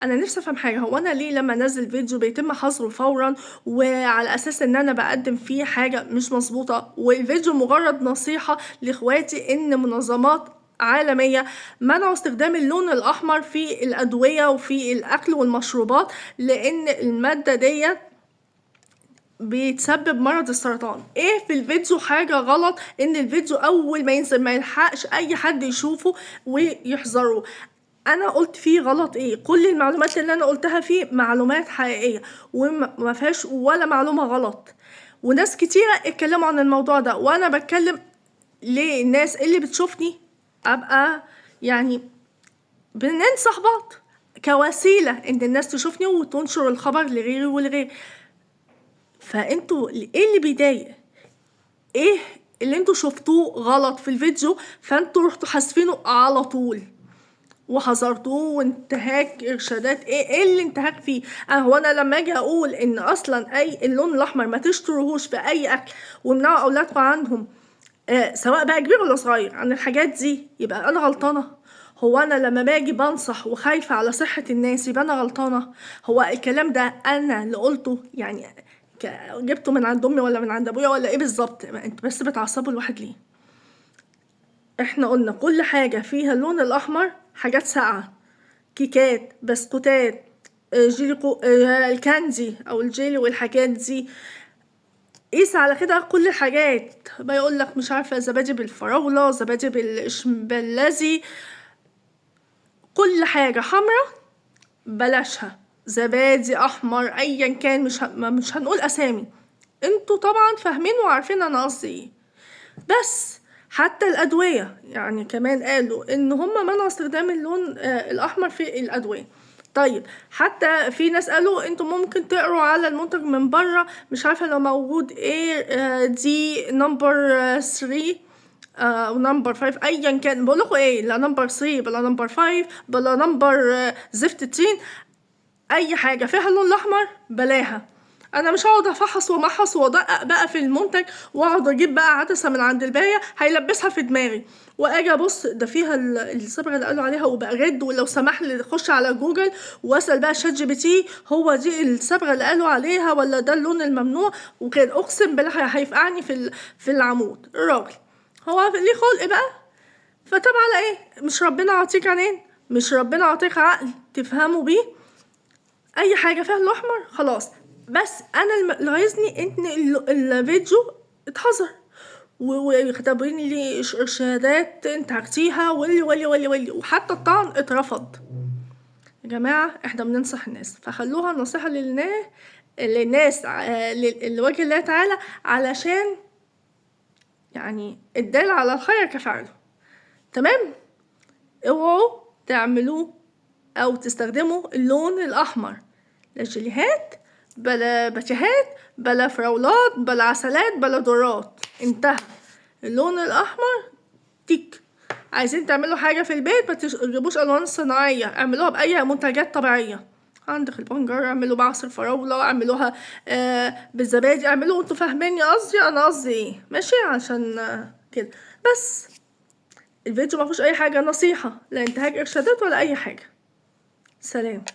انا نفسي افهم حاجه، هو انا ليه لما انزل فيديو بيتم حظره فورا وعلى اساس ان انا بقدم فيه حاجه مش مظبوطه، والفيديو مجرد نصيحه لاخواتي ان منظمات عالمية منعوا استخدام اللون الأحمر في الأدوية وفي الأكل والمشروبات، لأن المادة ديت بيتسبب مرض السرطان. ايه في الفيديو حاجة غلط ان الفيديو اول ما ينزل ما يلحقش اي حد يشوفه ويحذره؟ انا قلت فيه غلط ايه؟ كل المعلومات اللي انا قلتها فيه معلومات حقيقية وما فيهاش ولا معلومة غلط، وناس كتيرة اتكلموا عن الموضوع ده، وانا بتكلم للناس اللي بتشوفني ابقى يعني بننصح بعض كوسيلة ان الناس تشوفني وتنشر الخبر لغيري ولغيري. فانتوا ايه اللي بيضايق؟ ايه اللي انتوا شفتوه غلط في الفيديو فانتوا رحتوا حاسفينه على طول وحذرتوه وانتهاك ارشادات؟ ايه اللي انتهاك فيه؟ هو انا لما اجي اقول ان اصلا اي اللون الاحمر ما تشتروهوش في اي اكل وامنعوا اولادكم عنهم، سواء بقى كبير ولا صغير، عن الحاجات دي، يبقى انا غلطانه؟ هو انا لما باجي بنصح وخايفه على صحه الناس يبقى انا غلطانه؟ هو الكلام ده انا اللي قلته يعني؟ جبته من عند امي ولا من عند ابويا ولا ايه بالظبط؟ انت بس بتعصبوا الواحد ليه؟ احنا قلنا كل حاجه فيها اللون الاحمر حاجات ساقعه، كيكات، بسكوتات، الكاندي او الجيلي والحاجات دي، قيس على كده كل الحاجات. ما يقولك مش عارفه زبادي بالفراوله، زبادي بالاشمبلازي، كل حاجه حمرا بلاشها، زبادي احمر ايا كان، مش هنقول اسامي، انتوا طبعا فاهمين وعارفين انا قصدي ايه. بس حتى الادويه يعني كمان قالوا ان هم منعوا استخدام اللون الاحمر في الادويه. طيب حتى في ناس قالوا انتوا ممكن تقروا على المنتج من بره، مش عارفه لو موجود ايه دي نمبر 3 او نمبر 5 ايا كان، بقول لكم ايه، لا نمبر 3 بلا نمبر 5 بلا نمبر زفت التين، اي حاجه فيها اللون الاحمر بلاها. انا مش هقعد افحص ومحص وادقق بقى في المنتج واقعد اجيب بقى عدسه من عند البايه هيلبسها في دماغي واجي ابص ده فيها الصبغه اللي قالوا عليها وبقى رد، ولو سمح لي اخش على جوجل واسال بقى شات جي بي تي هو دي الصبغه اللي قالوا عليها ولا ده اللون الممنوع، وكان اقسم بالله هيفقعني في العمود الراجل. هو ليه خلق بقى؟ فطبعا على ايه؟ مش ربنا عطيك عينين؟ مش ربنا عطيك عقل تفهموا بيه؟ اي حاجه فيها الاحمر خلاص. بس انا اللي غيظني ان الفيديو اتحظر وكتبوني لي ارشادات انت عكتيها واللي وحتى الطعن اترفض. يا جماعه احنا بننصح الناس فخلوها نصيحه للناس لوجه الله تعالى، علشان يعني الدال على الخير كفاعله. تمام؟ اوعوا تعملوه او تستخدموا اللون الاحمر، لا جيليهات بلا باتيهات بلا فراولات بلا عسلات بلا ذرات، انتهى. اللون الاحمر تيك. عايزين تعملوا حاجه في البيت ما تجيبوش الوان صناعيه، اعملوها باي منتجات طبيعيه. عندك البنجر اعملوا بعصر فراوله، اعملوها بالزبادي، اعملوا انتوا فاهميني قصدي انا قصدي ايه، ماشي؟ عشان كده بس. الفيديو ما فيهوش اي حاجه نصيحه لا انتهاك ارشادات ولا اي حاجه. سلام.